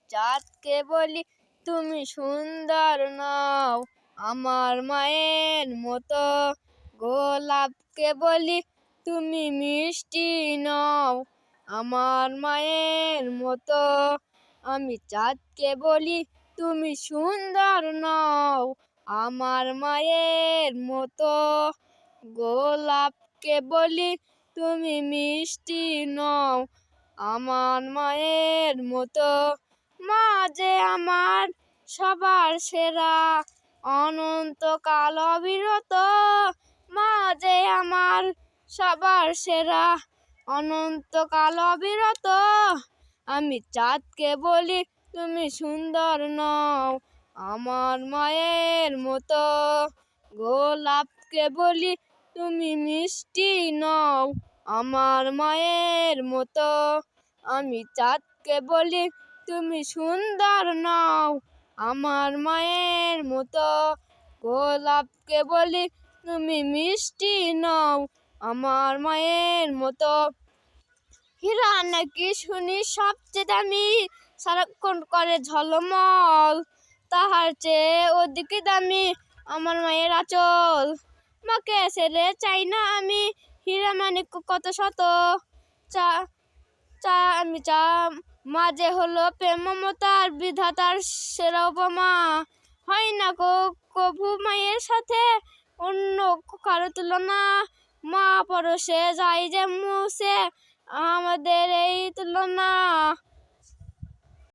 চাঁদকে বলি তুমি সুন্দর নও আমার মায়ের মতো, গোলাপকে বলি তুমি মিষ্টি নও আমার মায়ের মতো। আমি চাঁদকে বলি তুমি সুন্দর নও আমার মায়ের মতো, গোলাপকে বলি তুমি মিষ্টি নও আমার মায়ের মতো। মা যে আমার সবার সেরা, অনন্তকাল অবিরত, মা যে আমার সবার সেরা, অনন্তকাল অবিরত। আমি চাঁদকে বলি তুমি সুন্দর নও আমার মায়ের মতো, গোলাপকে বলি তুমি মিষ্টি নও আমার মায়ের মতো। আমি চাঁদকে বলি তুমি সুন্দর নও আমার মায়ের মতো, গোলাপকে বলি তুমি মিষ্টি নও আমার মায়ের মতো। হীরা নাকি শুনি সবচেয়ে দামি, সারাক্ষণ করে ঝলমল, তাহার চেয়ে অধিক দামি আমার মায়ের আঁচল। মাকে ছেড়ে চাই না আমি, হীরা মানিক কত শত, চা চা আমি চা মা যে হলো প্রেম মমতার বিধাতার সেরা উপমা। হয় না কভু মায়ের সাথে অন্য কারো তুলনা, মা পরশে যায় যে মুছে আমাদের এই তুলনা।